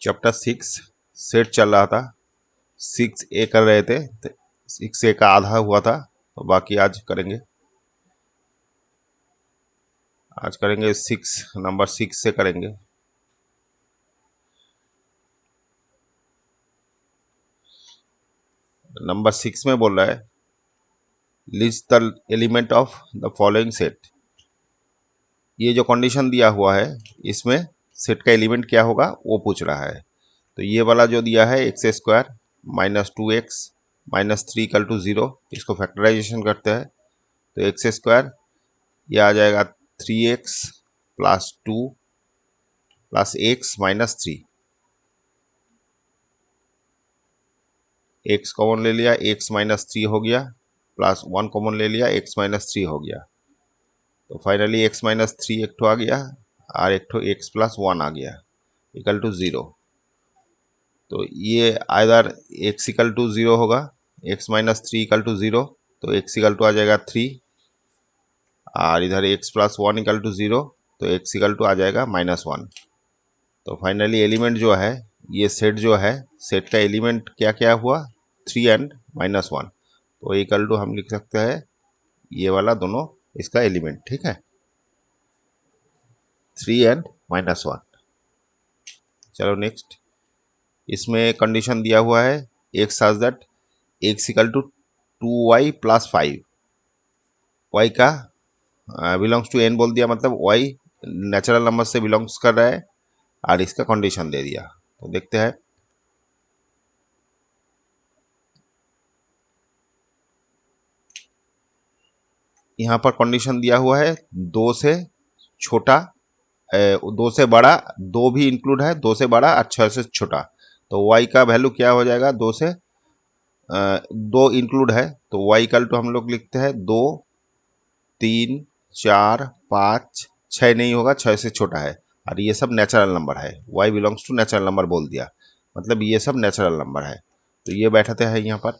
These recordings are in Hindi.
चैप्टर 6 सेट चल रहा था। 6A कर रहे थे तो 6A का आधा हुआ था, तो बाकी आज करेंगे। आज करेंगे नंबर 6 से करेंगे। नंबर 6 में बोल रहा है list the element of the following set. ये जो कंडीशन दिया हुआ है इसमें सेट का एलिमेंट क्या होगा वो पूछ रहा है। तो ये वाला जो दिया है x² -2x -3 इक्वल टू 0, इसको फैक्टराइजेशन करते हैं तो x² ये आ जाएगा 3x + 2 + x -3। x कॉमन ले लिया, x -3 हो गया, प्लस 1 कॉमन ले लिया, x -3 हो गया। तो फाइनली x -3 एक ठो आ गया और एक ठो x + 1 आ गया इक्वल टू 0। तो ये आइदर x इक्वल टू 0 होगा, x -3 इक्वल टू 0, तो x इक्वल टू आ जाएगा 3, और इधर x + 1 इक्वल टू 0, तो x इक्वल टू आ जाएगा -1। तो फाइनली एलिमेंट जो है ये सेट जो है, सेट का एलिमेंट क्या क्या हुआ 3 एंड -1, तो इक्वल टू हम लिख सकते हैं ये वाला दोनों इसका एलिमेंट। ठीक है, 3 एंड -1। चलो नेक्स्ट, इसमें कंडीशन दिया हुआ है x such that x equal to 2y + 5। y का बिलोंग्स टू n बोल दिया, मतलब y नेचुरल नंबर से बिलोंग्स कर रहा है और इसका कंडीशन दे दिया। तो देखते हैं, यहाँ पर कंडीशन दिया हुआ है 2 से छोटा, 2 से बड़ा, 2 भी इंक्लूड है, 2 से बड़ा और 6 से छोटा। तो y का वैल्यू क्या हो जाएगा, 2 से 2 इंक्लूड है, तो y इक्वल टू हम लोग लिखते हैं 2, 3, 4, 5, 6 नहीं होगा, 6 से छोटा है, और ये सब नेचुरल नंबर है। y belongs to natural number बोल दिया, मतलब ये सब नेचुरल नंबर है। तो ये बैठाते हैं यहाँ पर,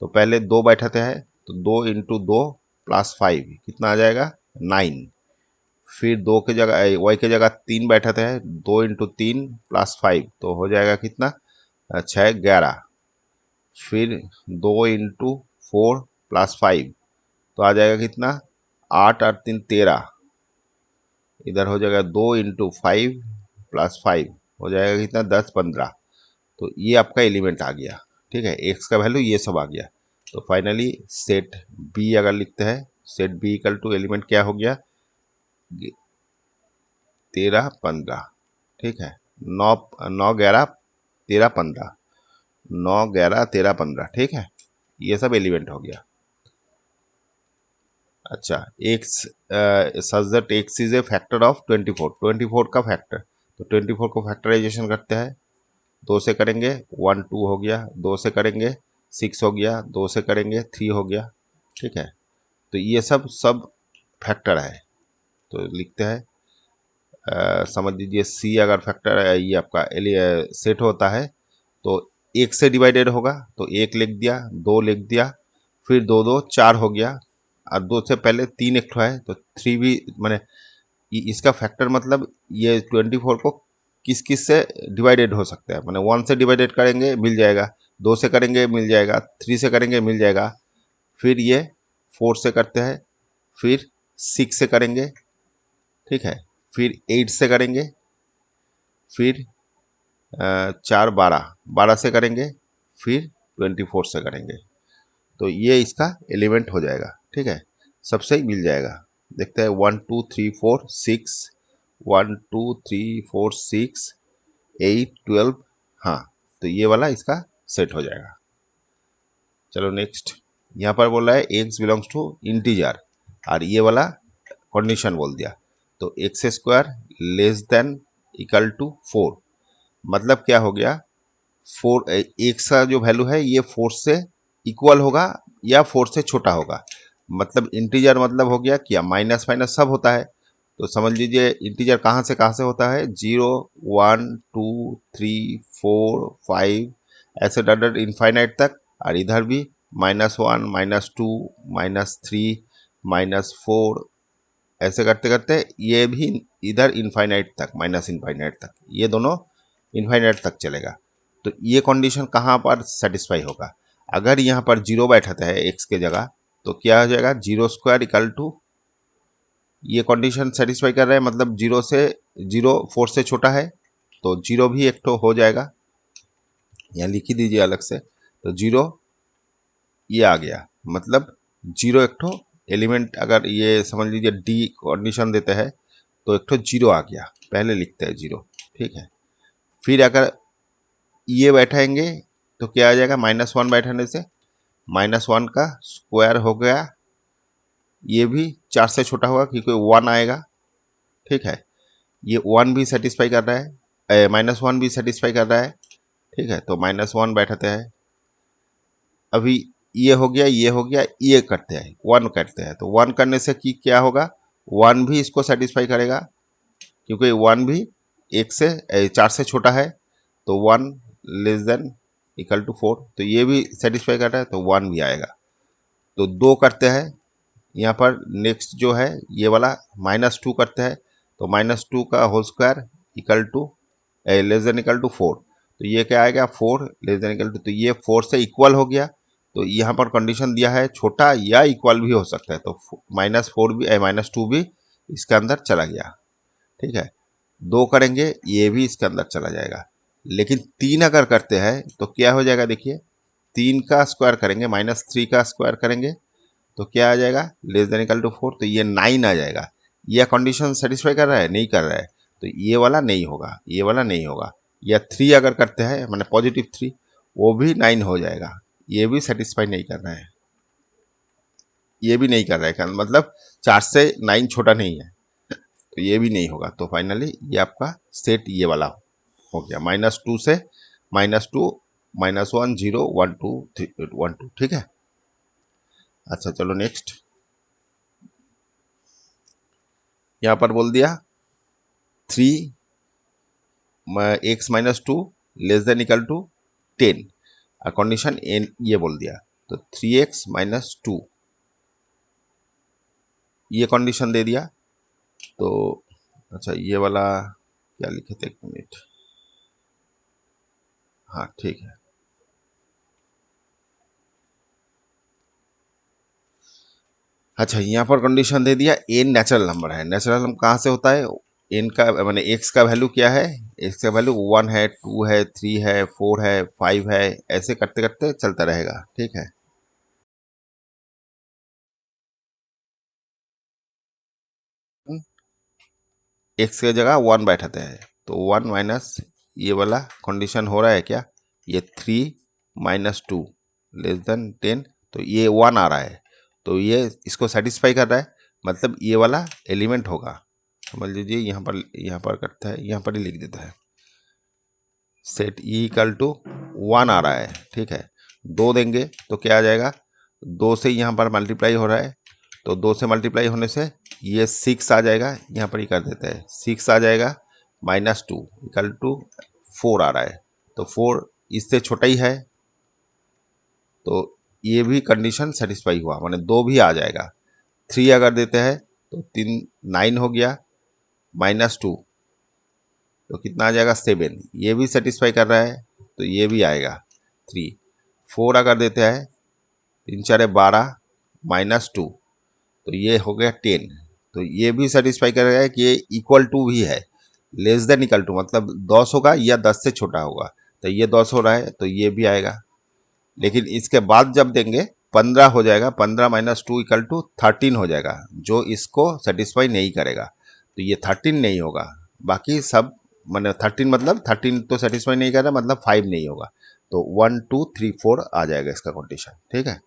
तो पहले 2 बैठाते हैं, तो 2 × 2 + 5 कितना आ जाएगा 9। फिर 2 के जगह y के जगह 3 बैठाते हैं, 2 × 3 + 5 तो हो जाएगा कितना 6, 11। फिर 2 × 4 + 5 तो आ जाएगा कितना 8 और 3 13। इधर हो जाएगा 2 × 5 + 5 हो जाएगा कितना 10 15। तो ये आपका एलिमेंट आ गया। ठीक है, x का वैल्यू ये सब आ गया। तो फाइनली सेट b अगर लिखते हैं, set b equal to element क्या हो गया 13 15। ठीक है, 9 9 11 13 15, 9 11 13 15। ठीक है, ये सब एलिमेंट हो गया। अच्छा, x such that x is a factor of 24, 24 का फैक्टर। तो 24 को फैक्टराइजेशन करते हैं, 2 से करेंगे 1 2 हो गया, 2 से करेंगे 6 हो गया, 2 से करेंगे 3 हो गया। ठीक है, तो ये सब फैक्टर है। तो लिखते हैं समझ लीजिए c अगर फैक्टर है, ये आपका सेट होता है तो 1 से डिवाइडेड होगा, तो 1 लिख दिया, 2 लिख दिया, फिर 2 2 4 हो गया, और 2 से पहले 3 एक ठो है तो 3 भी, मैंने इसका फैक्टर मतलब ये 24 को किस किस से डिवाइडेड हो सकता है, मैंने 1 से डिवाइडेड करेंगे मिल जाएगा, 2 से करेंगे मिल जाएगा, 3 से करेंगे मिल जाएगा, फिर ये 4 से करते हैं, फिर 6 से करेंगे। ठीक है, फिर 8 से करेंगे, फिर 4 12 12 से करेंगे, फिर 24 से करेंगे। तो ये इसका एलिमेंट हो जाएगा। ठीक है, सबसे ही मिल जाएगा। देखते हैं 1 2 3 4 6, 1 2 3 4 6 8 12। हाँ, तो ये वाला इसका सेट हो जाएगा। चलो नेक्स्ट, यहाँ पर बोल रहा है x बिलोंग्स टू इंटीजर, और ये वाला कंडीशन बोल दिया, तो x² < इक्वल टू 4। मतलब क्या हो गया 4, x का जो वैल्यू है ये 4 से इक्वल होगा या 4 से छोटा होगा। मतलब इंटीजर मतलब हो गया क्या, माइनस माइनस सब होता है। तो समझ लीजिए इंटीजर कहाँ से होता है 0 1 2 3 4 5 ऐसे डॉट डॉट इनफाइनाइट तक, और इधर भी -1 -2 -3 -4 ऐसे करते करते ये भी इधर इनफाइनाइट तक, माइनस इनफाइनाइट तक, ये दोनों इन्फाइनाइट तक चलेगा। तो ये कंडीशन कहाँ पर सेटिस्फाई होगा? अगर यहाँ पर जीरो बैठाते हैं एक्स के जगह, तो क्या हो जाएगा, जीरो स्क्वायर इक्वल टू, ये कंडीशन सेटिस्फाई कर रहा है मतलब जीरो से, जीरो फोर से छोटा है, तो जीरो भी एक तो हो जाएगा, यहाँ लिख ही दीजिए अलग से। तो जीरो ये आ गया, मतलब जीरो एक तो एलिमेंट, अगर ये समझ लीजिए डी कंडीशन देते हैं तो एक तो जीरो आ गया, पहले लिखते हैं जीरो, ठीक है। फिर अगर ये बैठाएंगे तो क्या आ जाएगा, माइनस वन बैठाने से माइनस वन का स्क्वायर हो गया, ये भी चार से छोटा होगा क्योंकि वन आएगा, ठीक है। ये वन भी सेटिस्फाई कर रहा है, माइनस वन भी सेटिस्फाई कर रहा है, ठीक है। तो माइनस वन बैठाते हैं, अभी ये हो गया, ये हो गया, ये करते हैं, वन करते हैं, तो वन करने से कि क्या होगा, वन भी इसको सेटिस्फाई करेगा क्योंकि वन भी एक से चार से छोटा है, तो one less than equal to four, तो ये भी सेटिस्फाई कर रहा है, तो वन भी आएगा। तो दो करते हैं, यहाँ पर नेक्स्ट जो है ये वाला माइनस टू करते हैं, तो माइनस टू का whole square equal to less than equal to four, तो ये क्या आएगा, four less than equal to, तो ये फोर से इक्वल हो गया। तो यहाँ पर कंडीशन दिया है छोटा या इक्वल भी हो सकता है, तो माइनस फोर भी माइनस टू भी इसके अंदर चला गया, ठीक है। दो करेंगे ये भी इसके अंदर चला जाएगा, लेकिन तीन अगर करते हैं तो क्या हो जाएगा, देखिए तीन का स्क्वायर करेंगे, माइनस थ्री का स्क्वायर करेंगे तो क्या आ जाएगा, less than equal to four, तो ये नाइन आ जाएगा। यह कंडीशन सेटिस्फाई कर रहा है, नहीं कर रहा है, तो ये वाला नहीं होगा, ये वाला नहीं होगा। या थ्री अगर करते हैं मैंने पॉजिटिव थ्री, वो भी नाइन हो जाएगा, ये भी सेटिस्फाई नहीं कर रहा है, ये भी नहीं कर रहा है, मतलब चार से नाइन छोटा नहीं है, तो ये भी नहीं होगा। तो फाइनली ये आपका सेट ये वाला हो गया, माइनस टू से minus two, minus one, zero, one two, three, one two, ठीक है। अच्छा चलो नेक्स्ट, यहाँ पर बोल दिया three x minus two less than equal to ten, condition N ये बोल दिया, तो थ्री एक्स माइनस टू ये कंडीशन दे दिया। तो अच्छा ये वाला क्या लिखे थे, एक मिनट, हाँ ठीक है। अच्छा यहाँ पर कंडीशन दे दिया एन नेचुरल नंबर है, नेचुरल नंबर कहाँ से होता है, एन का मैंने एक्स का वैल्यू क्या है, एक्स का वैल्यू वन है, टू है, थ्री है, फोर है, फाइव है, ऐसे करते करते चलता रहेगा, ठीक है। एक्स की जगह वन बैठाते हैं, तो वन माइनस ये वाला कंडीशन हो रहा है क्या, ये three minus two less then ten, तो ये वन आ रहा है, तो ये इसको सेटिस्फाई कर रहा है, मतलब ये वाला एलिमेंट होगा। समझ लीजिए यहाँ पर करता है, यहाँ पर ही लिख देता है, set E equal to one आ रहा है, ठीक है। दो देंगे तो क्या आ जाएगा, दो से यहाँ पर मल्टीप्लाई हो रहा है, तो दो से मल्टीप्लाई होने से ये सिक्स आ जाएगा, यहाँ पर ही कर देते हैं, सिक्स आ जाएगा, minus two equal to four आ रहा है, तो फोर इससे छोटा ही है, तो ये भी कंडीशन सेटिस्फाई हुआ, माने दो भी आ जाएगा। थ्री अगर देते हैं तो तीन नाइन हो गया, माइनस टू तो कितना आ जाएगा, सेवन, ये भी सेटिस्फाई कर रहा है, तो ये भी आएगा थ्री। फोर अगर देते हैं, तीन चार बारह, माइनस टू, तो ये हो गया टेन, तो ये भी सेटिस्फाई कर रहा है कि ये इक्वल टू भी है, लेस देन इक्वल टू मतलब 10 होगा या 10 से छोटा होगा, तो ये 10 हो रहा है, तो ये भी आएगा। लेकिन इसके बाद जब देंगे 15 हो जाएगा, 15 माइनस टू इक्वल टू 13 हो जाएगा, जो इसको सेटिस्फाई नहीं करेगा, तो ये 13 नहीं होगा। बाकी सब मैंने 13 मतलब 13 तो सेटिस्फाई नहीं कर रहा, मतलब 5 नहीं होगा, तो वन टू थ्री फोर आ जाएगा इसका कंडीशन, ठीक है,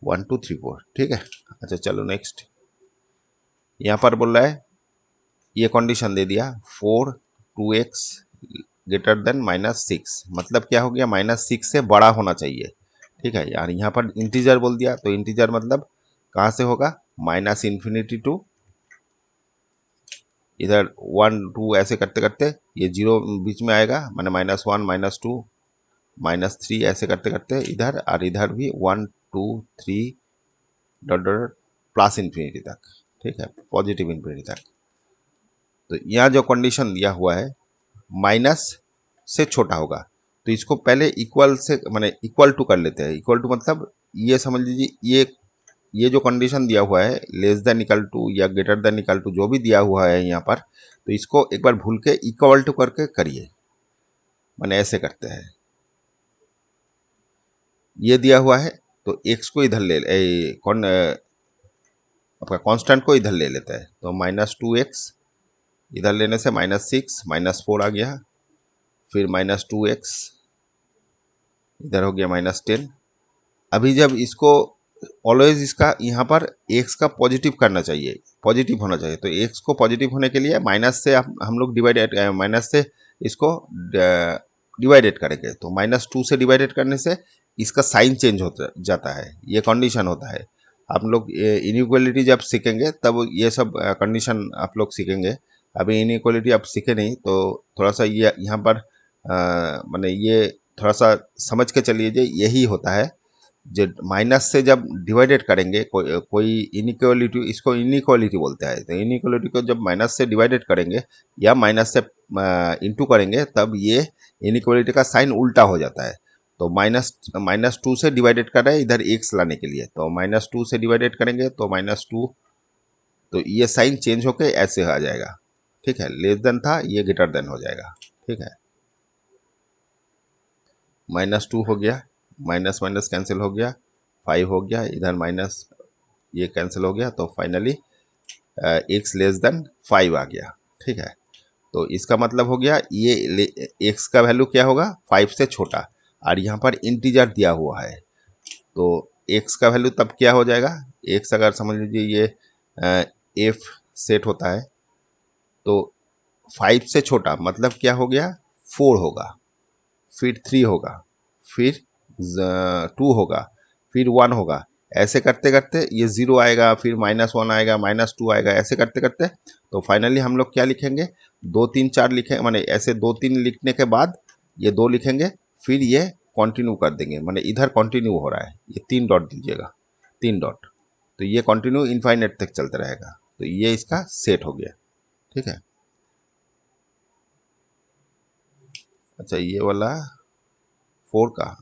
वन टू थ्री फोर, ठीक है। अच्छा चलो नेक्स्ट, यहाँ पर बोल रहा है ये कंडीशन दे दिया four two x greater than minus six, मतलब क्या हो गया, माइनस सिक्स से बड़ा होना चाहिए, ठीक है। यार यहाँ पर इंटीजर बोल दिया, तो इंटीजर मतलब कहाँ से होगा, माइनस इन्फिनिटी टू इधर वन टू, ऐसे करते करते ये जीरो बीच में आएगा, मैंने minus one, minus two, minus three, ऐसे करते करते इधर और इधर भी one two three dot dot plus infinity तक, ठीक है, पॉजिटिव इन्फिनिटी तक। तो यहाँ जो कंडीशन दिया हुआ है माइनस से छोटा होगा। तो इसको पहले इक्वल से माने इक्वल टू कर लेते हैं। इक्वल टू मतलब ये समझ लीजिए ये जो कंडीशन दिया हुआ है लेस देन इक्वल टू या ग्रेटर देन इक्वल टू जो भी दिया हुआ है यहाँ पर, तो इसको एक बार भूल के इक्वल टू करके करिए, माने ऐसे करते हैं। ये दिया हुआ है तो एक्स को इधर ले कौन आपका कांस्टेंट को इधर ले लेता है, तो -2x इधर लेने से -6 -4 आ गया, फिर -2x इधर हो गया -10। अभी जब इसको ऑलवेज इसका यहाँ पर एक्स का पॉजिटिव करना चाहिए, पॉजिटिव होना चाहिए, तो एक्स को पॉजिटिव होने के लिए माइनस से हम लोग डिवाइडेड माइनस से इसको डिवाइडेड करेंगे, तो -2 से डिवाइडेड करने से इसका साइन चेंज होता जाता है, ये कंडीशन होता है। आप लोग इनइक्वालिटी जब सीखेंगे तब ये सब कंडीशन आप लोग सीखेंगे। अभी इनइक्वालिटी आप सीखे नहीं तो थोड़ा सा ये यहाँ पर माने ये थोड़ा सा समझ के चलिए जे यही होता है। जो माइनस से जब डिवाइडेड करेंगे कोई इनइक्वालिटी, इसको इनइक्वालिटी बोलते हैं, तो इनइक्वालिटी को जब माइनस से डिवाइडेड करेंगे या माइनस से इंटू करेंगे तब ये इनइक्वालिटी का साइन उल्टा हो जाता है। तो -2 से डिवाइडेड कर रहे हैं इधर एक्स लाने के लिए, तो -2 से डिवाइडेड करेंगे तो -2, तो ये साइन चेंज होके ऐसे आ जाएगा। ठीक है, लेस देन था ये ग्रेटर देन हो जाएगा। ठीक है, -2 हो गया, माइनस माइनस कैंसिल हो गया, 5 हो गया, इधर माइनस ये कैंसिल हो गया, तो फाइनली एक्स लेस देन 5 आ गया। ठीक है, तो इसका मतलब हो गया ये एक्स का वैल्यू क्या होगा 5 से छोटा, और यहाँ पर इंटीजर दिया हुआ है, तो एक्स का वैल्यू तब क्या हो जाएगा, एक्स अगर समझ लीजिए ये एफ सेट होता है, तो 5 से छोटा मतलब क्या हो गया 4 होगा, फिर 3 होगा, फिर 2 होगा, फिर 1 होगा, ऐसे करते करते ये 0 आएगा, फिर -1 आएगा, -2 आएगा, ऐसे करते करते तो फाइनली हम लोग क्या लिखेंगे 2 3 4 लिखेंगे, माने ऐसे 2 3 लिखने के बाद ये 2 लिखेंगे, फिर ये कंटिन्यू कर देंगे, माने इधर कंटिन्यू हो रहा है, ये 3 डॉट दीजिएगा, 3 डॉट, तो ये कंटिन्यू इनफाइनाइट तक चलता रहेगा, तो ये इसका सेट हो गया। ठीक है, अच्छा ये वाला 4 का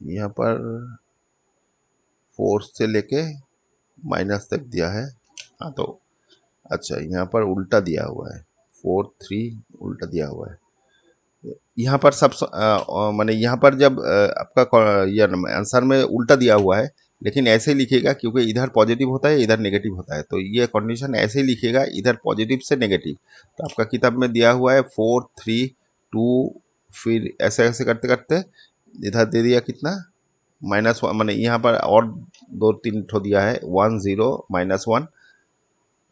यहाँ पर 4 से लेके माइनस तक दिया है। हाँ तो अच्छा यहाँ पर उल्टा दिया हुआ है, 4 3 उल्टा दिया हुआ है यहाँ पर सब माने यहाँ पर जब आपका ये आंसर में उल्टा दिया हुआ है, लेकिन ऐसे ही लिखिएगा क्योंकि इधर पॉजिटिव होता है इधर नेगेटिव होता है, तो ये कंडीशन ऐसे ही लिखिएगा इधर पॉजिटिव से नेगेटिव, तो आपका किताब में दिया हुआ है 4 3 2, फिर ऐसे ऐसे करते करते इधर दे दिया कितना -1, माने यहाँ पर और 2 3 ठो दिया है 1 0 -1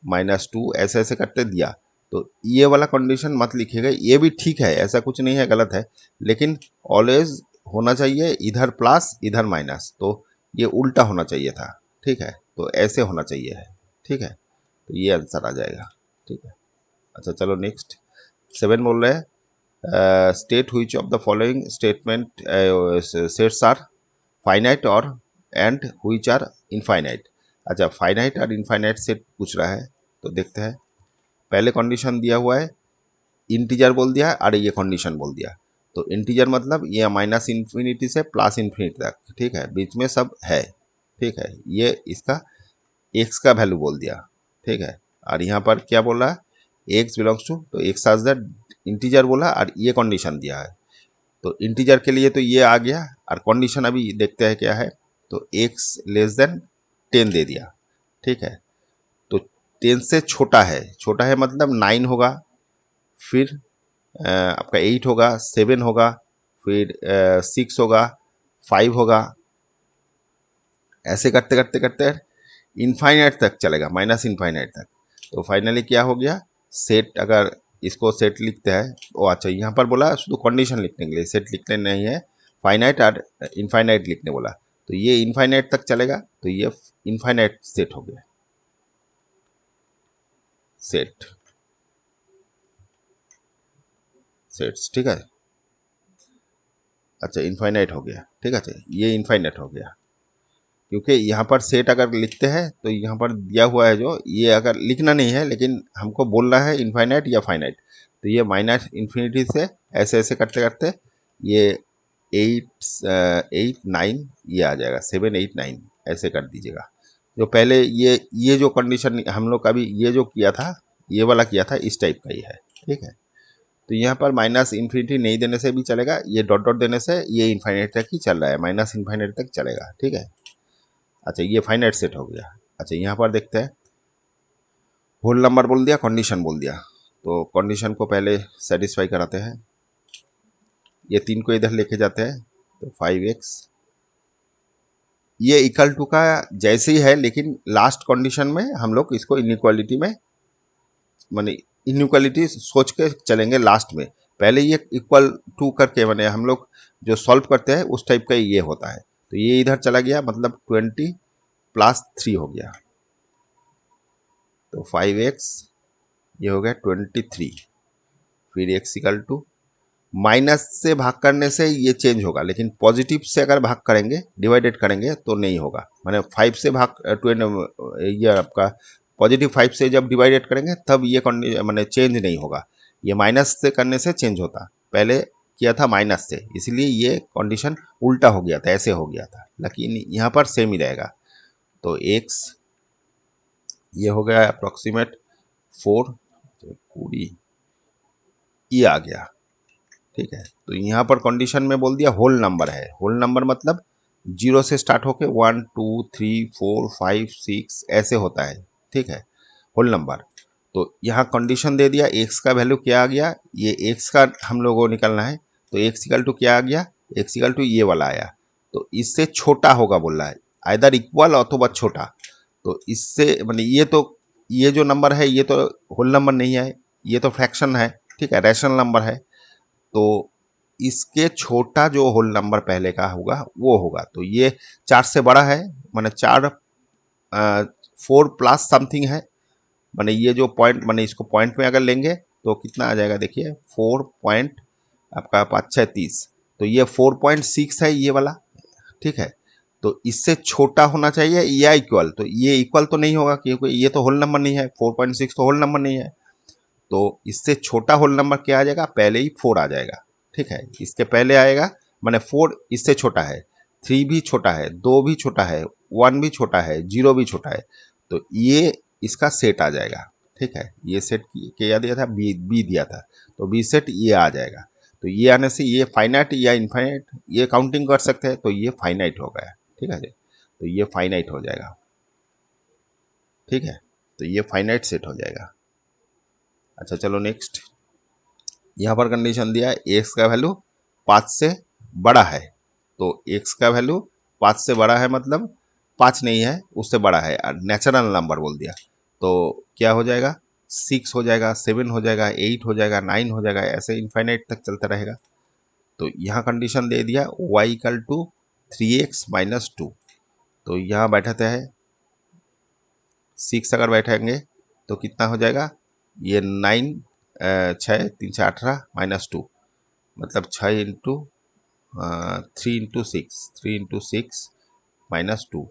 -2, ऐसे ऐसे करते दिया, तो ये वाला कंडीशन मत लिखिएगा, ये भी ठीक है, ऐसा कुछ नहीं है गलत है, लेकिन ऑलवेज होना चाहिए इधर प्लस इधर माइनस, तो ये उल्टा होना चाहिए था। ठीक है, तो ऐसे होना चाहिए है। ठीक है, तो ये आंसर आ जाएगा। ठीक है, अच्छा चलो नेक्स्ट 7 बोल रहे हैं state which of the following statement sets are finite और एंड व्हिच आर इनफाइनाइट। अच्छा फाइनाइट और इनफाइनाइट सेट पूछ रहा है, तो देखते हैं। पहले कंडीशन दिया हुआ है इंटीजर बोल दिया है और ये कंडीशन बोल दिया, तो इंटीजर मतलब ये -इन्फिनिटी से +इन्फिनिटी तक, ठीक है, बीच में सब है। ठीक है, ये इसका एक्स का वैल्यू बोल दिया। ठीक है, और यहाँ पर क्या बोला है एक्स बिलोंग्स टू, तो एक्स एज द इंटीजर बोला और ये कंडीशन दिया है, तो इंटीजर के लिए तो ये आ गया, और कंडीशन अभी देखते हैं क्या है, तो एक्स लेस देन 10 दे दिया। ठीक है, तो 10 से छोटा है मतलब 9 होगा, फिर आपका 8 होगा, 7 होगा, फिर 6 होगा, 5 होगा, ऐसे करते करते करते इनफाइनाइट तक चलेगा, माइनस इनफाइनाइट तक। तो फाइनली क्या हो गया सेट, अगर इसको सेट लिखते हैं, ओ अच्छा यहाँ पर बोला शुद्ध कंडीशन लिखने के लिए, सेट लिखने नहीं है, फाइनाइट और इनफाइनाइट लिखने बोला, तो ये इनफाइनाइट तक चलेगा, तो ये इनफाइनाइट सेट हो गया, सेट सेट्स। ठीक है, अच्छा इनफाइनाइट हो गया, ठीक है, अच्छा ये इनफाइनाइट हो गया। क्योंकि यहाँ पर सेट अगर लिखते हैं तो यहाँ पर दिया हुआ है जो, ये अगर लिखना नहीं है लेकिन हमको बोलना है इनफाइनाइट या फाइनाइट, तो ये माइनस इन्फिनिटी से ऐसे ऐसे करते करते ये 8 8 9 ये आ जाएगा, 7 8 9 ऐसे कर दीजिएगा। जो पहले ये जो कंडीशन हम लोग अभी ये जो किया था, ये वाला किया था, इस टाइप का ही है, ठीक है। तो यहाँ पर माइनस इन्फिनिटी नहीं देने से भी चलेगा, ये डॉट डॉट देने से ये इन्फाइनाइट तक ही चल रहा है, माइनस इन्फाइनाइट तक चलेगा, ठीक है। अच्छा, ये फाइनाइट सेट हो गया। अच्छा, यहाँ पर देखते हैं, होल नंबर बोल दिया, कंडीशन बोल दिया, तो कंडीशन को पहले सेटिस्फाई कराते हैं। ये 3 को इधर लेके जाते हैं, तो 5x ये इक्वल टू का जैसे ही है, लेकिन लास्ट कंडीशन में हम लोग इसको इनइक्वालिटी में, माने इनइक्वालिटी सोच के चलेंगे लास्ट में। पहले ये इक्वल टू करके माने हम लोग जो सॉल्व करते हैं उस टाइप का ये होता है। तो ये इधर चला गया, मतलब 20 + 3 हो गया, तो 5x ये हो गया 23। फिर x इक्वल टू, माइनस से भाग करने से ये चेंज होगा, लेकिन पॉजिटिव से अगर भाग करेंगे, डिवाइडेड करेंगे तो नहीं होगा। माने 5 से भाग ये आपका पॉजिटिव 5 से जब डिवाइडेड करेंगे तब ये माने चेंज नहीं होगा। ये माइनस से करने से चेंज होता, पहले किया था माइनस से, इसलिए ये कंडीशन उल्टा हो गया था, ऐसे हो गया था, लेकिन यहाँ पर सेम ही रहेगा। तो x ये हो गया अप्रोक्सीमेट 4 पूरी, ये आ गया, ठीक है। तो यहाँ पर कंडीशन में बोल दिया होल नंबर है, होल नंबर मतलब 0 से स्टार्ट होके 1 2 3 4 5 6 ऐसे होता है, ठीक है, होल नंबर। तो यहाँ कंडीशन दे दिया, x का वैल्यू क्या आ गया, ये x का हम लोगों को निकलना है, तो x इक्वल टू क्या आ गया, x इक्वल टू ये वाला आया, तो इससे छोटा होगा बोल रहा है, आइदर इक्वल अथवा छोटा। तो इससे मतलब ये जो नंबर है ये तो होल नंबर नहीं है, ये तो फ्रैक्शन है, ठीक है, रैशनल नंबर है। तो इसके छोटा जो होल नंबर पहले का होगा वो होगा, तो ये 4 से बड़ा है, माने 4 प्लस समथिंग है, माने ये जो पॉइंट, माने इसको पॉइंट में अगर लेंगे तो कितना आ जाएगा, देखिए 4 पॉइंट आपका 5 6 30, तो ये 4.6 है ये वाला, ठीक है। तो इससे छोटा होना चाहिए या इक्वल, तो ये इक्वल तो नहीं होगा क्योंकि ये तो होल नंबर नहीं है, 4.6 तो होल नंबर नहीं है। तो इससे छोटा होल नंबर क्या आ जाएगा, पहले ही 4 आ जाएगा, ठीक है, इसके पहले आएगा, माने 4 इससे छोटा है, 3 भी छोटा है, 2 भी छोटा है, 1 भी छोटा है, 0 भी छोटा है, तो ये इसका सेट आ जाएगा, ठीक है। ये सेट क्या दिया था, बी दिया था, तो बी सेट ये आ जाएगा। तो ये आने से ये फाइनाइट या इनफाइनाइट ये काउंटिंग कर सकते हैं, तो ये फाइनाइट हो गया, ठीक है जी, तो ये फाइनाइट हो जाएगा, ठीक है, तो ये फाइनाइट सेट हो जाएगा। अच्छा चलो नेक्स्ट, यहाँ पर कंडीशन दिया है एक्स का वैल्यू 5 से बड़ा है, तो एक्स का वैल्यू 5 से बड़ा है मतलब 5 नहीं है, उससे बड़ा है, नेचुरल नंबर बोल दिया, तो क्या हो जाएगा, 6 हो जाएगा, 7 हो जाएगा, 8 हो जाएगा, 9 हो जाएगा, ऐसे इनफाइनाइट तक चलता रहेगा। तो यहाँ कंडीशन दे दिया y इक्वल टू 3x - 2, तो यहाँ बैठाते हैं 6 अगर बैठेंगे तो कितना हो जाएगा, ये 9 6 3 6 18 -2, मतलब 6 इंटू 3 इंटू 6 -2,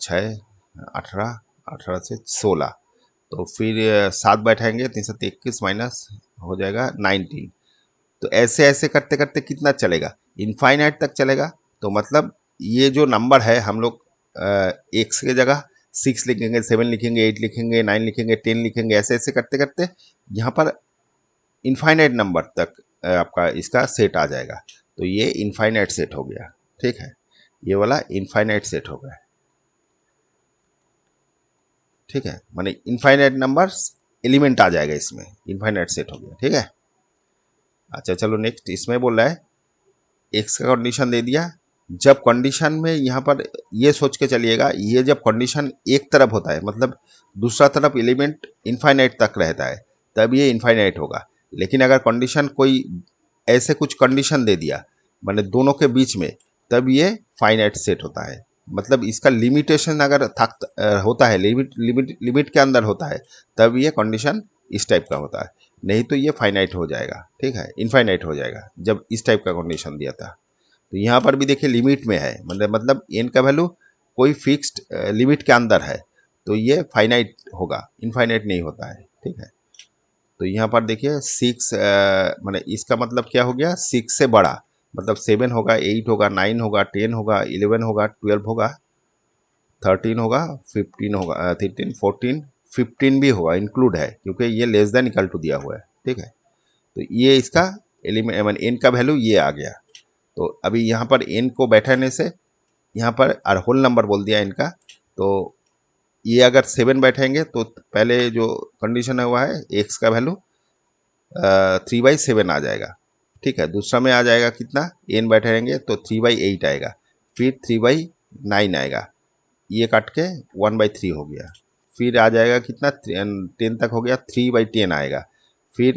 6 18 18 से 16, तो फिर 7 बैठाएंगे 3 7 21 माइनस हो जाएगा 19। तो ऐसे ऐसे करते करते कितना चलेगा, इनफाइनाइट तक चलेगा। तो मतलब ये जो नंबर है हम लोग एक्स के जगह 6 लिखेंगे, 7 लिखेंगे, 8 लिखेंगे, 9 लिखेंगे, 10 लिखेंगे, ऐसे ऐसे करते करते यहाँ पर इनफाइनाइट नंबर तक आपका इसका सेट आ जाएगा। तो ये इनफाइनाइट सेट हो गया, ठीक है, ये वाला इनफाइनाइट सेट हो गया, ठीक है, माने इनफाइनाइट नंबर्स एलिमेंट आ जाएगा इसमें, इनफाइनाइट सेट हो गया, ठीक है। अच्छा चलो नेक्स्ट, इसमें बोल रहा है एक्स का कंडीशन दे दिया, जब कंडीशन में यहाँ पर ये सोच के चलिएगा, ये जब कंडीशन एक तरफ होता है मतलब दूसरा तरफ एलिमेंट इनफाइनाइट तक रहता है तब ये इनफाइनाइट होगा। लेकिन अगर कंडीशन कोई ऐसे कुछ कंडीशन दे दिया माने दोनों के बीच में, तब ये फाइनाइट सेट होता है। मतलब इसका लिमिटेशन अगर होता है, लिमिट के अंदर होता है, तब ये कंडीशन इस टाइप का होता है, नहीं तो ये फाइनाइट हो जाएगा, ठीक है, इनफाइनाइट हो जाएगा जब इस टाइप का कंडीशन दिया था। तो यहाँ पर भी देखिए लिमिट में है, मतलब एन का वैल्यू कोई फिक्स्ड लिमिट के अंदर है, तो ये फाइनाइट होगा, इनफाइनाइट नहीं होता है, ठीक है। तो यहाँ पर देखिए 6 मैंने इसका मतलब क्या हो गया, 6 से बड़ा, मतलब 7 होगा, 8 होगा, 9 होगा, 10 होगा, 11 होगा, 12 होगा, 13 होगा, 15 होगा, 13, 14, 15 भी होगा, इंक्लूड है, क्योंकि ये लेस देन इक्वल टू दिया हुआ है, ठीक है। तो ये इसका एलिमेंट एन का वैल्यू ये आ गया। तो अभी यहाँ पर एन को बैठाने से यहाँ पर होल नंबर बोल दिया इनका, तो ये अगर 7 बैठेंगे तो पहले जो कंडीशन है हुआ है एक्स का वैल्यू 3/7 आ जाएगा, ठीक है। दूसरा में आ जाएगा कितना, एन बैठेंगे तो 3/8 आएगा, फिर 3/9 आएगा, ये काट के 1/3 हो गया, फिर आ जाएगा कितना 10 तक हो गया, 3/10 आएगा, फिर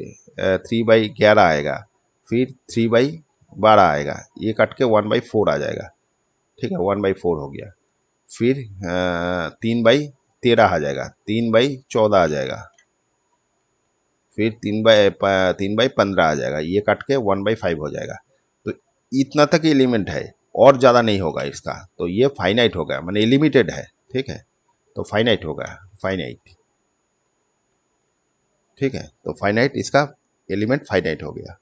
3/11 आएगा, फिर 3/12 आएगा, ये काट के 1/4 आ जाएगा, ठीक है, 1/4 हो गया, फिर 3/13 आ जाएगा, 3/14 आ जाएगा, फिर 3/15 आ जाएगा, ये काट के 1/5 हो जाएगा। तो इतना तक एलिमेंट है, और ज़्यादा नहीं होगा इसका, तो ये फाइनाइट होगा, माने लिमिटेड है, ठीक है। तो फाइनाइट होगा, फाइनाइट, ठीक है। तो फाइनाइट इसका एलिमेंट फाइनाइट हो गया।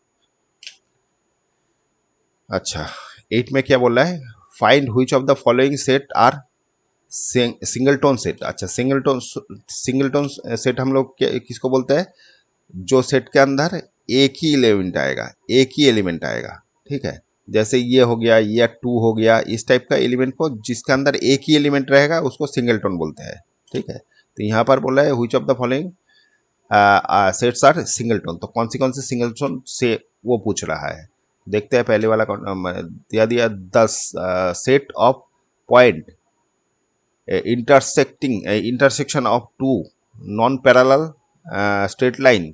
अच्छा, 8 में क्या बोल रहा है, find which of the following set are singleton set. अच्छा, सिंगलटोन सेट हम लोग किसको बोलते हैं, जो सेट के अंदर एक ही एलिमेंट आएगा, एक ही एलिमेंट आएगा, ठीक है। जैसे ये हो गया या 2 हो गया, इस टाइप का एलिमेंट को जिसके अंदर एक ही एलिमेंट रहेगा उसको सिंगलटोन बोलते हैं, ठीक है। तो यहाँ पर बोला है which of the following sets are singleton, तो कौन सी सिंगलटोन से वो पूछ रहा है। देखते हैं पहले वाला दिया दिया 10 set of point intersection of two non-parallel straight line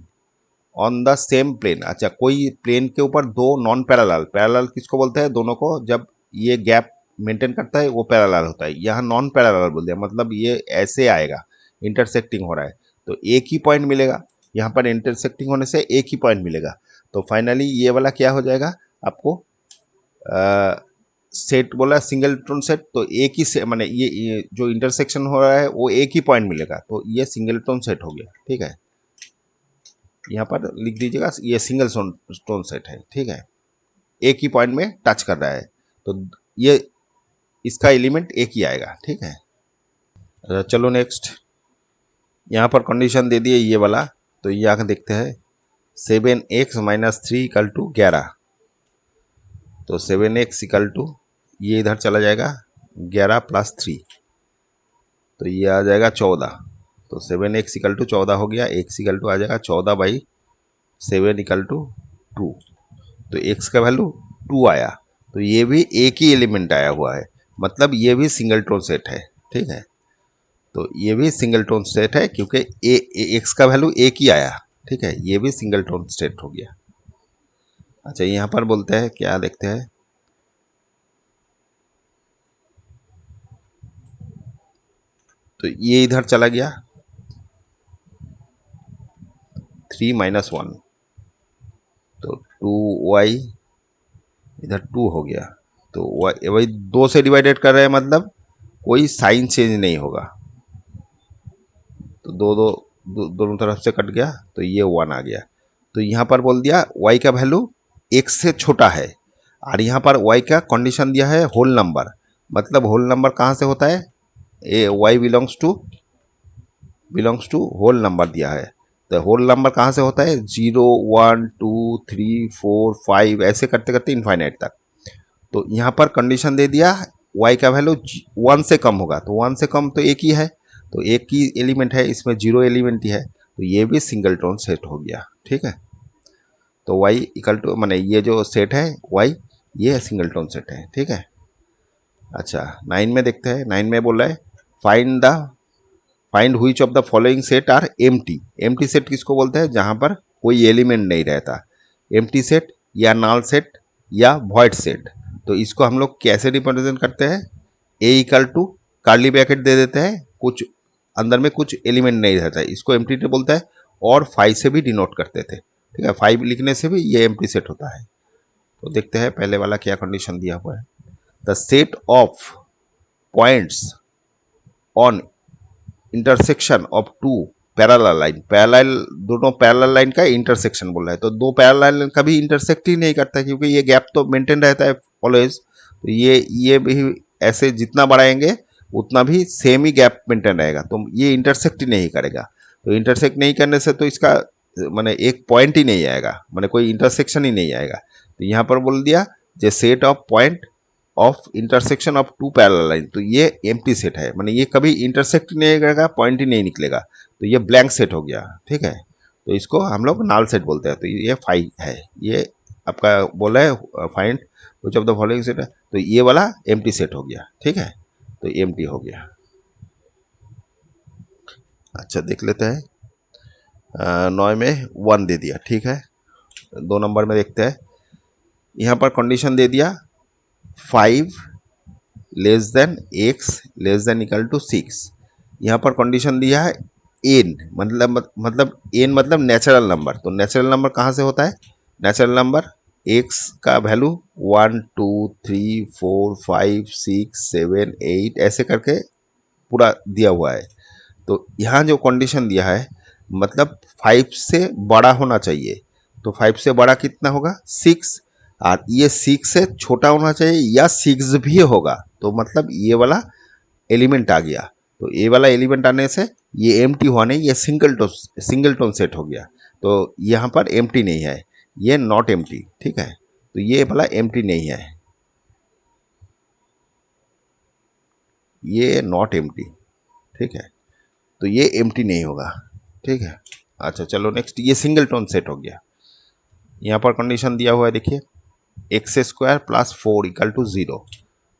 on the same plane. अच्छा, कोई प्लेन के ऊपर दो नॉन पैरेलल, पैरेलल किसको बोलते हैं, दोनों को जब ये गैप मेंटेन करता है वो पैरेलल होता है, यहाँ नॉन पैरेलल बोल दिया, मतलब ये ऐसे आएगा, इंटरसेक्टिंग हो रहा है, तो एक ही पॉइंट मिलेगा, यहाँ पर इंटरसेक्टिंग होने से एक ही पॉइंट मिलेगा। तो फाइनली ये वाला क्या हो जाएगा आपको, सेट बोला सिंगलटोन सेट, तो एक ही से माने ये जो इंटरसेक्शन हो रहा है वो एक ही पॉइंट मिलेगा, तो ये सिंगलटोन सेट हो गया, ठीक है। यहाँ पर लिख दीजिएगा ये सिंगल स्टोन सेट है, ठीक है, एक ही पॉइंट में टच कर रहा है, तो ये इसका एलिमेंट एक ही आएगा, ठीक है। चलो नेक्स्ट, यहाँ पर कंडीशन दे दिए ये वाला, तो ये आगे देखते हैं 7x - 3 = 11, तो 7x = ये इधर चला जाएगा 11 + 3, तो ये आ जाएगा 14, तो 7x = 14 हो गया, x = आ जाएगा 14/7 = 2, तो x का वैल्यू 2 आया, तो ये भी एक ही एलिमेंट आया हुआ है, मतलब ये भी सिंगलटोन सेट है, ठीक है। तो ये भी सिंगलटोन सेट है क्योंकि एक्स का वैल्यू एक ही आया, ठीक है, ये भी सिंगलटोन सेट हो गया। अच्छा, यहाँ पर बोलते हैं क्या, देखते हैं, तो ये इधर चला गया 3 - 1, तो 2y इधर 2 हो गया, तो वही 2 से डिवाइडेड कर रहे हैं, मतलब कोई साइन चेंज नहीं होगा, तो दोनों तरफ से कट गया, तो ये 1 आ गया। तो यहाँ पर बोल दिया y का वैल्यू x से छोटा है, और यहाँ पर y का कंडीशन दिया है होल नंबर, मतलब होल नंबर कहाँ से होता है, y belongs to whole number दिया है, तो होल नंबर कहाँ से होता है, 0 1 2 3 4 5 ऐसे करते करते इनफाइनाइट तक। तो यहाँ पर कंडीशन दे दिया y का वैल्यू 1 से कम होगा, तो 1 से कम तो एक ही है, तो एक ही एलिमेंट है, इसमें 0 एलिमेंट ही है, तो ये भी सिंगलटोन सेट हो गया, ठीक है। तो y = माने ये जो सेट है y, ये सिंगलटोन सेट है, ठीक है। अच्छा, 9 में देखते हैं, 9 में बोल रहा है find which of the following set are empty. Empty set किसको बोलते हैं, जहां पर कोई एलिमेंट नहीं रहता, एम्प्टी सेट या नल सेट या वॉइड सेट। तो इसको हम लोग कैसे रिप्रेजेंट करते हैं, ए = कर्ली ब्रैकेट दे देते हैं, कुछ अंदर में कुछ एलिमेंट नहीं रहता है, इसको एम्प्टी सेट बोलता है, और 5 से भी डिनोट करते थे, ठीक है, 5 लिखने से भी ये एम्प्टी सेट होता है। तो देखते हैं पहले वाला क्या कंडीशन दिया हुआ है। The set of points on intersection of two parallel line, parallel दोनों पैरेलल लाइन का इंटरसेक्शन बोल रहा है, तो दो पैरेलल लाइन कभी इंटरसेक्ट ही नहीं करता क्योंकि ये गैप तो मेंटेन रहता है ऑलवेज। तो ये भी ऐसे जितना बढ़ाएंगे उतना भी सेम ही गैप मेंटेन रहेगा, तो ये इंटरसेक्ट ही नहीं करेगा। तो इंटरसेक्ट नहीं करने से तो इसका माने एक पॉइंट ही नहीं आएगा, माने कोई इंटरसेक्शन ही नहीं आएगा। तो यहाँ पर बोल दिया J set of point of intersection of two parallel line, तो ये एम्प्टी सेट है, माने ये कभी इंटरसेक्ट नहीं करेगा, पॉइंट ही नहीं निकलेगा, तो ये ब्लैंक सेट हो गया। ठीक है, तो इसको हम लोग नाल सेट बोलते हैं। तो ये फाइव है, ये आपका बोला है find which of the following set है, तो ये वाला एम्प्टी सेट हो गया। ठीक है, तो एम्प्टी हो गया। अच्छा देख लेते हैं, 9 में 1 दे दिया। ठीक है, 2 नंबर में देखते हैं, यहाँ पर कंडीशन दे दिया 5 less than x less than equal to 6। यहाँ पर कंडीशन दिया है एन, मतलब एन मतलब नेचुरल नंबर। तो नेचुरल नंबर कहाँ से होता है, नेचुरल नंबर एक्स का वैल्यू 1 2 3 4 5 6 7 8 ऐसे करके पूरा दिया हुआ है। तो यहाँ जो कंडीशन दिया है मतलब 5 से बड़ा होना चाहिए, तो 5 से बड़ा कितना होगा 6, और ये 6 से छोटा होना चाहिए या 6 भी होगा, तो मतलब ये वाला एलिमेंट आ गया। तो ये वाला एलिमेंट आने से ये एम्प्टी हुआ नहीं, ये सिंगल टोन सेट हो गया। तो यहाँ पर एम्प्टी नहीं है, ये नॉट एम्प्टी। ठीक है, तो ये वाला एम्प्टी नहीं है, ये नॉट एम्प्टी। ठीक है, तो ये एम्प्टी नहीं होगा। ठीक है, अच्छा चलो नेक्स्ट, ये सिंगल टोन सेट हो गया। यहाँ पर कंडीशन दिया हुआ है देखिए, x square plus 4 equal to 0।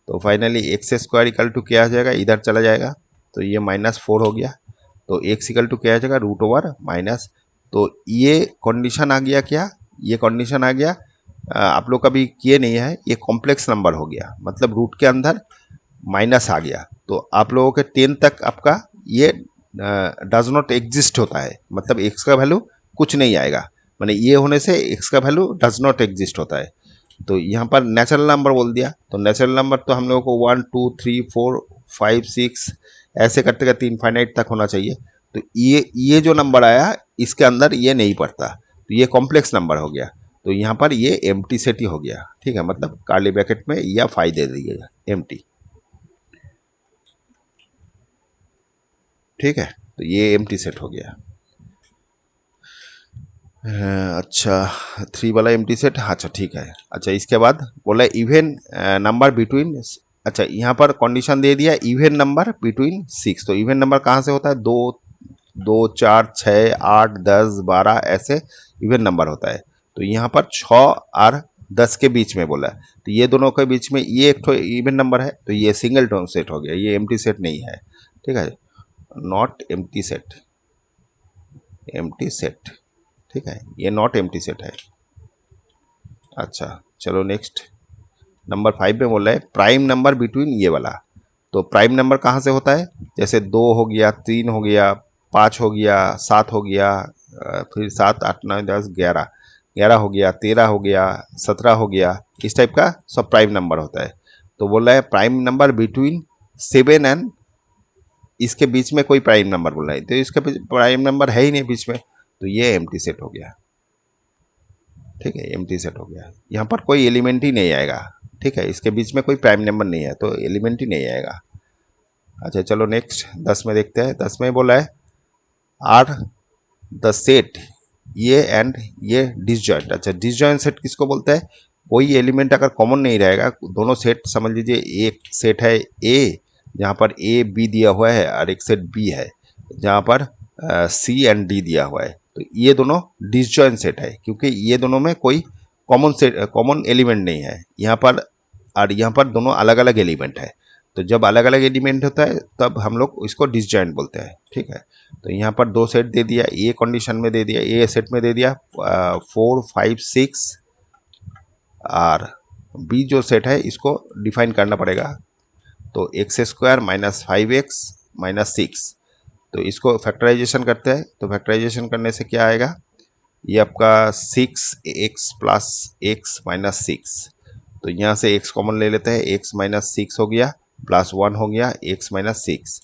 तो finally x square equal to क्या आ जाएगा, इधर चला जाएगा, तो ये -4 हो गया। तो एक्स इक्वल टू क्या आ जाएगा, √माइनस। तो ये कंडीशन आ गया क्या, ये कंडीशन आ गया, आप लोग कभी किए नहीं है, ये कॉम्प्लेक्स नंबर हो गया, मतलब रूट के अंदर माइनस आ गया। तो आप लोगों के 10 तक आपका ये डज नॉट एग्जिस्ट होता है, मतलब एक्स का वैल्यू कुछ नहीं आएगा, माने ये होने से एक्स का वैल्यू डज नॉट एग्जिस्ट होता है। तो यहाँ पर नेचुरल नंबर बोल दिया, तो नेचुरल नंबर तो हम लोगों को 1 2 3 4 5 6 ऐसे करते करते इनफाइनाइट तक होना चाहिए। तो ये जो नंबर आया इसके अंदर ये नहीं पड़ता, तो ये कॉम्प्लेक्स नंबर हो गया। तो यहाँ पर ये एम्प्टी सेट ही हो गया। ठीक है, मतलब कार्ली ब्रैकेट में या फाई दे दीजिएगा एम्प्टी। ठीक है, तो ये एम्प्टी सेट हो गया। अच्छा 3 वाला एम्प्टी सेट, अच्छा ठीक है। अच्छा इसके बाद बोला इवन नंबर बिटवीन, अच्छा यहाँ पर कंडीशन दे दिया इवन नंबर बिटवीन 6। तो इवन नंबर कहाँ से होता है, 2 2 4 6 8 10 12 ऐसे इवन नंबर होता है। तो यहाँ पर 6 और 10 के बीच में बोला है, तो ये दोनों के बीच में ये एक तो इवन नंबर है, तो ये सिंगल टोन सेट हो गया, ये एम्प्टी सेट नहीं है। ठीक है, not empty set, empty set. ठीक है, ये नॉट एम्प्टी सेट है। अच्छा चलो नेक्स्ट, नंबर 5 में बोल रहा है प्राइम नंबर बिटवीन ये वाला। तो प्राइम नंबर कहाँ से होता है, जैसे 2 हो गया, 3 हो गया, 5 हो गया, 7 हो गया, फिर 7 8 9 10 11, 11 हो गया, 13 हो गया, 17 हो गया, इस टाइप का सब प्राइम नंबर होता है। तो बोल रहा है प्राइम नंबर बिटवीन 7 एंड, इसके बीच में कोई प्राइम नंबर बोल रहा है, तो इसके प्राइम नंबर है ही नहीं बीच में, तो ये एम्प्टी सेट हो गया। ठीक है, एम्प्टी सेट हो गया, यहाँ पर कोई एलिमेंट ही नहीं आएगा। ठीक है, इसके बीच में कोई प्राइम नंबर नहीं है, तो एलिमेंट ही नहीं आएगा। अच्छा चलो नेक्स्ट 10 में देखते हैं, 10 में बोला है आर द सेट ये एंड ये डिसजॉइंट। अच्छा डिसजॉइंट सेट किसको बोलते हैं, कोई एलिमेंट अगर कॉमन नहीं रहेगा, दोनों सेट समझ लीजिए, एक सेट है ए जहाँ पर ए बी दिया हुआ है, और एक सेट बी है जहाँ पर सी एंड डी दिया हुआ है, तो ये दोनों डिसजॉइंट सेट है क्योंकि ये दोनों में कोई कॉमन एलिमेंट नहीं है यहाँ पर, और यहाँ पर दोनों अलग अलग एलिमेंट है। तो जब अलग अलग एलिमेंट होता है तब हम लोग इसको डिसजॉइंट बोलते हैं। ठीक है, तो यहाँ पर 2 सेट दे दिया, ए कंडीशन में दे दिया, ए सेट में दे दिया 4 5 6, और बी जो सेट है इसको डिफाइन करना पड़ेगा। तो एक्स स्क्वायर -5x -6, तो इसको फैक्टराइजेशन करते हैं, तो फैक्टराइजेशन करने से क्या आएगा, ये आपका 6x+x-6, तो यहाँ से x कॉमन ले लेते हैं, x-6 हो गया प्लस 1 हो गया x-6,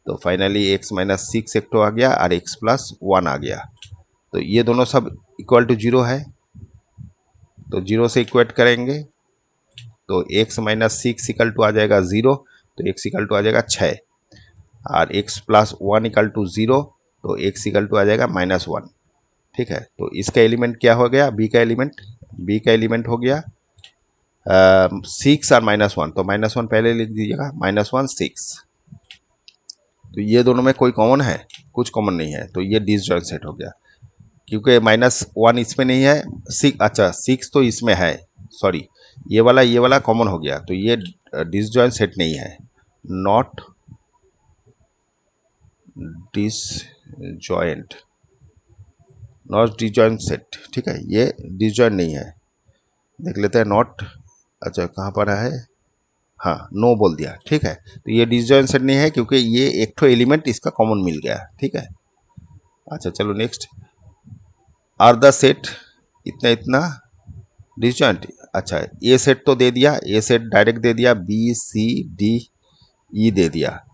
तो फाइनली x-6 एक तो आ गया और x+1 आ गया। तो ये दोनों सब इक्वल टू 0 है, तो 0 से इक्वेट करेंगे तो x-6 इक्वल टू आ जाएगा 0, तो x इक्वल टू आ जाएगा 6, और x+1 इक्वल टू 0, तो x इक्वल टू आ जाएगा -1। ठीक है, तो इसका एलिमेंट क्या हो गया, बी का एलिमेंट हो गया 6 और -1, तो -1 पहले लिख दीजिएगा, -1 6। तो ये दोनों में कोई कॉमन है, कुछ कॉमन नहीं है, तो ये डिसजॉइंट सेट हो गया, क्योंकि -1 इसमें नहीं है, 6 अच्छा 6 तो इसमें है, सॉरी ये वाला कॉमन हो गया, तो ये डिसजॉइंट सेट नहीं है, not disjoint, not disjoint set. ठीक है, ये डिसजॉइंट नहीं है, देख लेते हैं नॉट, अच्छा कहाँ पर है, हाँ नो बोल दिया। ठीक है, तो ये डिसजॉइंट सेट नहीं है क्योंकि ये एक तो एलिमेंट इसका कॉमन मिल गया। ठीक है, अच्छा चलो नेक्स्ट, आर द सेट इतना इतना डिसजॉइंट, अच्छा ए सेट तो दे दिया, ए सेट डायरेक्ट दे दिया, बी सी डी ई दे दिया,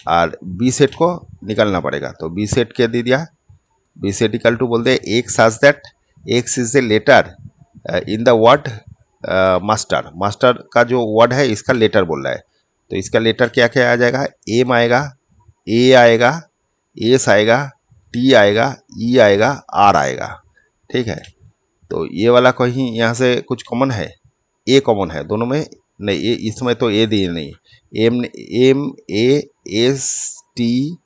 और बी सेट को निकालना पड़ेगा, तो बी सेट क्या दे दिया, बी सेट इक्वल टू बोलते हैं x such that x is a letter in the word master, master का जो वर्ड है इसका लेटर बोल रहा है, तो इसका लेटर क्या क्या आ जाएगा, एम आएगा, ए आएगा, एस आएगा, टी आएगा, ई आएगा, आर आएगा। ठीक है, तो ये वाला कहीं यहाँ से कुछ कॉमन है, ए कॉमन है दोनों में, नहीं ए इसमें तो ए दी नहीं, M M A S T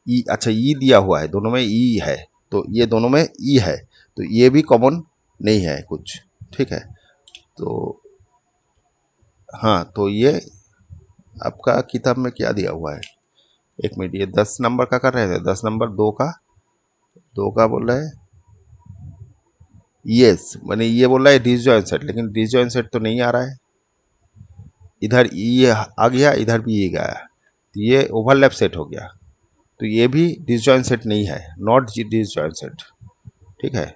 E, अच्छा ई दिया हुआ है, दोनों में ई है, तो ये दोनों में ई है, तो ये भी कॉमन नहीं है कुछ। ठीक है, तो हाँ, तो ये आपका किताब में क्या दिया हुआ है, एक मिनट, ये 10 नंबर का कर रहे थे, 10 नंबर दो का बोल रहा है, यस मैंने ये बोल रहा है डिसजॉइंट सेट, लेकिन डिसजॉइंट सेट तो नहीं आ रहा है, इधर ई आ गया, इधर भी ई गया, तो ये ओवरलैप सेट हो गया, तो ये भी डिसजॉइंट सेट नहीं है, नॉट डिसजॉइंट सेट। ठीक है,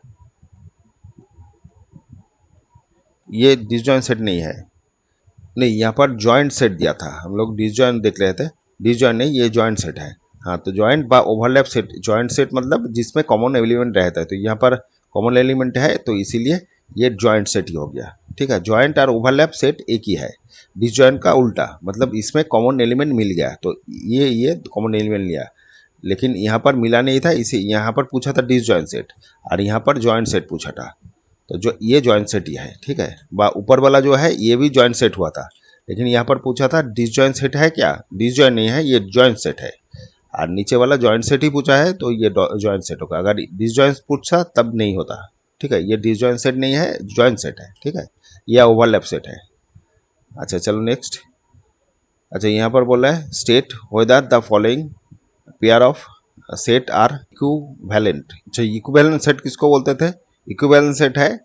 ये डिसजॉइंट सेट नहीं है, नहीं यहाँ पर जॉइंट सेट दिया था, हम लोग डिसजॉइंट देख रहे थे, डिसजॉइंट नहीं, ये जॉइंट सेट है। हाँ, तो जॉइंट बा ओवरलैप सेट, जॉइंट सेट मतलब जिसमें कॉमन एलिमेंट रहता है, तो यहाँ पर कॉमन एलिमेंट है, तो इसीलिए ये जॉइंट सेट ही हो गया। ठीक है, जॉइंट और ओवरलैप सेट एक ही है, डिसजॉइंट का उल्टा, मतलब इसमें कॉमन एलिमेंट मिल गया, तो ये कॉमन एलिमेंट लिया, लेकिन यहाँ पर मिला नहीं था, इसी यहाँ पर पूछा था डिसजॉइंट सेट, और यहाँ पर जॉइंट सेट पूछा था, तो जो ये जॉइंट सेट ही है। ठीक है, ऊपर वाला जो है ये भी जॉइंट सेट हुआ था, लेकिन यहाँ पर पूछा था डिसजॉइंट सेट है क्या, डिसजॉइंट नहीं है, ये जॉइंट सेट है, और नीचे वाला जॉइंट सेट ही पूछा है, तो ये जॉइंट सेट होगा, अगर डिसजॉइंट पूछा तब नहीं होता। ठीक है, ये डिसजॉइंट सेट नहीं है, जॉइंट सेट है। ठीक है, या ओवरलैप सेट है। अच्छा चलो नेक्स्ट, अच्छा यहाँ पर बोला है state whether the following pair of set are equivalent. अच्छा इक्विवेलेंट सेट किसको बोलते थे, इक्विवेलेंट सेट है,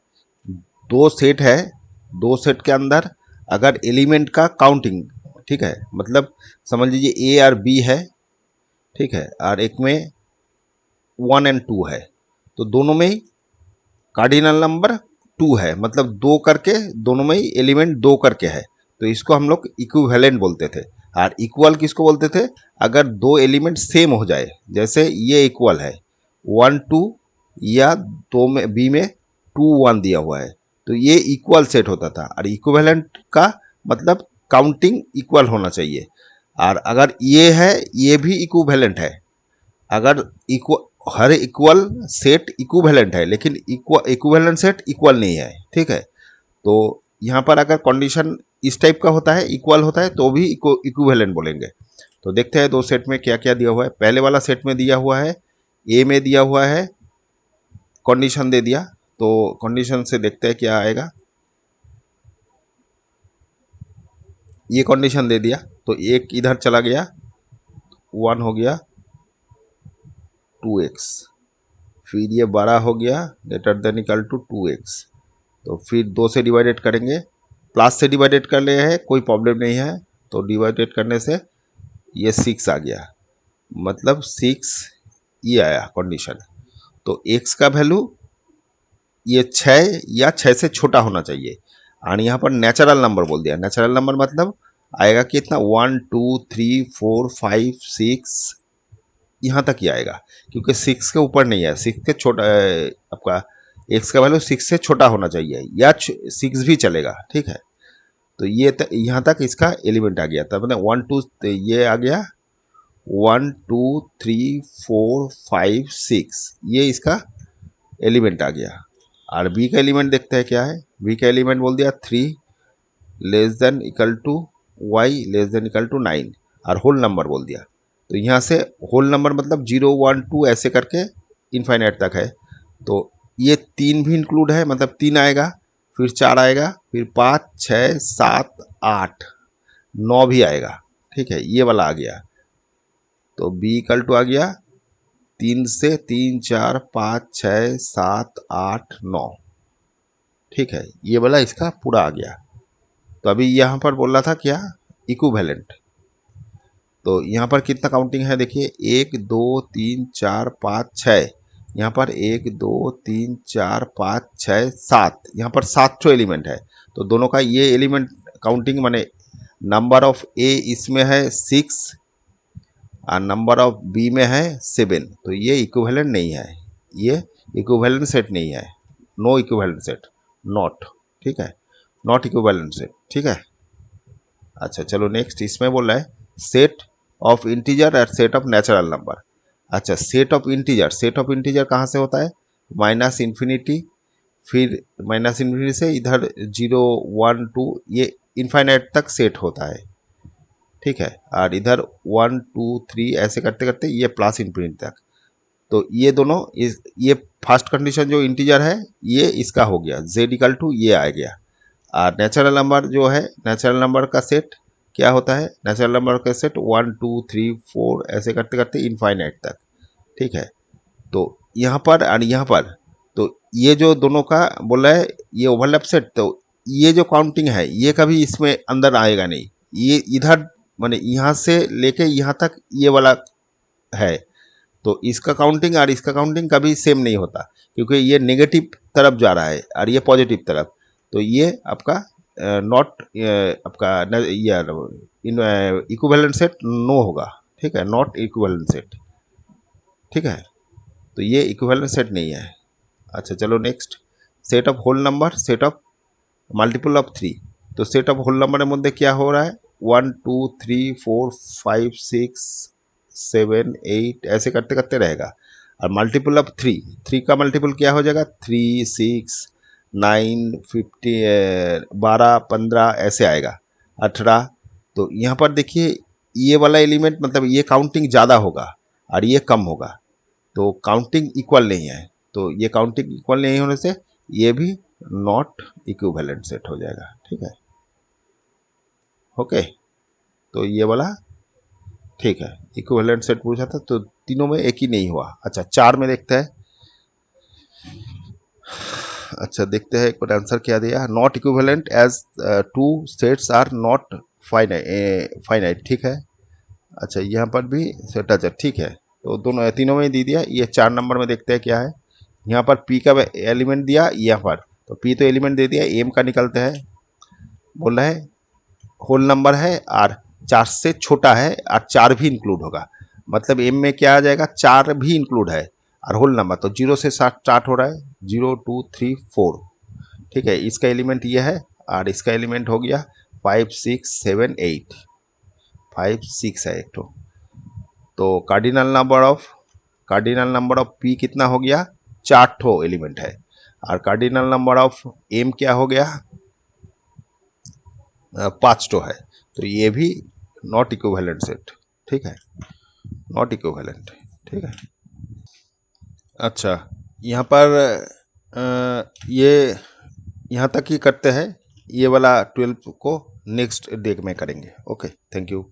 दो सेट है, दो सेट के अंदर अगर एलिमेंट का काउंटिंग, ठीक है, मतलब समझ लीजिए ए और बी है, ठीक है, और एक में 1 और 2 है, तो दोनों में ही कार्डिनल नंबर 2 है, मतलब दो करके दोनों में ही एलिमेंट दो करके है, तो इसको हम लोग इक्विवेलेंट बोलते थे। और इक्वल किसको बोलते थे, अगर दो एलिमेंट सेम हो जाए, जैसे ये इक्वल है 1 2, या दो में बी में 2 1 दिया हुआ है, तो ये इक्वल सेट होता था, और इक्विवेलेंट का मतलब काउंटिंग इक्वल होना चाहिए, और अगर ये है ये भी इक्विवेलेंट है, अगर हर इक्वल सेट इक्विवेलेंट है, लेकिन इक्विवेलेंट सेट इक्वल नहीं है। ठीक है, तो यहाँ पर अगर कंडीशन इस टाइप का होता है, इक्वल होता है, तो भी इक्विवेलेंट बोलेंगे। तो देखते हैं दो सेट में क्या क्या दिया हुआ है। पहले वाला सेट में दिया हुआ है, ए में दिया हुआ है, कंडीशन दे दिया, तो कंडीशन से देखते हैं क्या आएगा। ये कंडीशन दे दिया, तो एक इधर चला गया, 1 हो गया 2x, फिर ये बड़ा हो गया greater than equal to 2x, तो फिर 2 से डिवाइडेड करेंगे, प्लस से डिवाइडेड कर ले हैं, कोई प्रॉब्लम नहीं है, तो डिवाइडेड करने से ये 6 आ गया, मतलब 6 ये आया कंडीशन। तो x का वैल्यू ये 6 या 6 से छोटा होना चाहिए। और यहाँ पर नेचुरल नंबर बोल दिया। नेचुरल नंबर मतलब आएगा कितना 1 2 3 4 5 6 यहाँ तक ही आएगा, क्योंकि 6 के ऊपर नहीं है। 6 के छोटा आपका एक्स का वैल्यू 6 से छोटा होना चाहिए, या 6 भी चलेगा, ठीक है। तो ये यहाँ तक इसका एलिमेंट आ गया था, मतलब 1 2 ये आ गया 1 2 3 4 5 6, ये इसका एलिमेंट आ गया। और बी का एलिमेंट देखते हैं क्या है। बी का एलिमेंट बोल दिया 3 less than equal to y less than equal to 9, और होल नंबर बोल दिया। तो यहाँ से होल नंबर मतलब 0 1 2 ऐसे करके इनफाइनाइट तक है। तो ये 3 भी इंक्लूड है, मतलब 3 आएगा, फिर 4 आएगा, फिर 5 6 7 8 9 भी आएगा, ठीक है। ये वाला आ गया। तो बी इक्वल टू आ गया 3 से 3 4 5 6 7 8 9, ठीक है। ये वाला इसका पूरा आ गया। तो अभी यहाँ पर बोल रहा था क्या, इक्विवेलेंट। तो यहाँ पर कितना काउंटिंग है देखिए, 1 2 3 4 5 6, यहाँ पर 1 2 3 4 5 6 7, यहाँ पर 7 ठो एलिमेंट है। तो दोनों का ये एलिमेंट काउंटिंग माने नंबर ऑफ ए इसमें है 6 और नंबर ऑफ बी में है 7। तो ये इक्विवेलेंट नहीं है, ये इक्विवेलेंट सेट नहीं है, नो इक्विवेलेंट सेट, नॉट, ठीक है, नॉट इक्विवेलेंट सेट, ठीक है। अच्छा चलो नेक्स्ट, इसमें बोल रहा है सेट ऑफ इंटीजर और सेट ऑफ नेचुरल नंबर। अच्छा set of integer, set of integer कहाँ से होता है, माइनस इन्फिनिटी, फिर माइनस इन्फिनिटी से इधर 0 1 2 ये इनफाइनाइट तक सेट होता है, ठीक है। और इधर 1 2 3 ऐसे करते करते ये प्लस इन्फिनिटी तक। तो ये दोनों ये फर्स्ट कंडीशन जो इंटीजर है ये इसका हो गया, z इक्वल टू ये आ गया। और नेचुरल नंबर जो है, नेचुरल नंबर का सेट क्या होता है, नेचुरल नंबर का सेट 1 2 3 4 ऐसे करते करते इनफाइनाइट तक, ठीक है। तो यहाँ पर और यहाँ पर, तो ये जो दोनों का बोला है ये ओवरलैप सेट, तो ये जो काउंटिंग है ये कभी इसमें अंदर आएगा नहीं। ये इधर माने यहाँ से लेके यहाँ तक ये वाला है, तो इसका काउंटिंग और इसका काउंटिंग कभी सेम नहीं होता, क्योंकि ये नेगेटिव तरफ जा रहा है और ये पॉजिटिव तरफ। तो ये आपका नॉट आपका ये इक्विवेलेंट सेट नो होगा, ठीक है, नॉट इक्विवेलेंट सेट, ठीक है। तो ये इक्विवेलेंट सेट नहीं है। अच्छा चलो next, set of whole number, set of multiple of 3। तो सेट ऑफ होल नंबर मध्य क्या हो रहा है, 1 2 3 4 5 6 7 8 ऐसे करते करते रहेगा। और मल्टीपल ऑफ 3, 3 का मल्टीपल क्या हो जाएगा, 3 6 9 15 12 15 ऐसे आएगा, 18। तो यहाँ पर देखिए ये वाला एलिमेंट मतलब ये काउंटिंग ज़्यादा होगा और ये कम होगा, तो काउंटिंग इक्वल नहीं है। तो ये काउंटिंग इक्वल नहीं होने से ये भी नॉट इक्विवेलेंट सेट हो जाएगा, ठीक है, ओके। तो ये वाला ठीक है, इक्विवेलेंट सेट पूछा था, तो तीनों में एक ही नहीं हुआ। अच्छा 4 में देखते हैं। अच्छा देखते हैं एक बार आंसर क्या दिया, not equivalent as two sets are not finite, ठीक है। अच्छा यहाँ पर भी सेट, अच्छा ठीक है, तो दोनों तीनों में ही दे दिया। ये 4 नंबर में देखते हैं क्या है, यहाँ पर पी का एलिमेंट दिया, यहाँ पर तो पी तो एलिमेंट दे दिया, एम का निकलते हैं। बोल रहे हैं होल नंबर है और 4 से छोटा है और 4 भी इंक्लूड होगा, मतलब एम में क्या आ जाएगा, 4 भी इंक्लूड है और होल नंबर, तो 0 से स्टार्ट हो रहा है, 0 2 3 4, ठीक है। इसका एलिमेंट ये है और इसका एलिमेंट हो गया 5 6 7 8, 5 6 है एक तो। तो कार्डिनल नंबर ऑफ पी कितना हो गया, 4 ठो एलिमेंट है। और कार्डिनल नंबर ऑफ एम क्या हो गया, 5 ठो है। तो ये भी नॉट इक्विवेलेंट सेट, ठीक है, नॉट इक्विवेलेंट, ठीक है। अच्छा यहाँ पर ये यहाँ तक ही करते हैं, ये वाला 12 को नेक्स्ट डे में करेंगे। Okay thank you.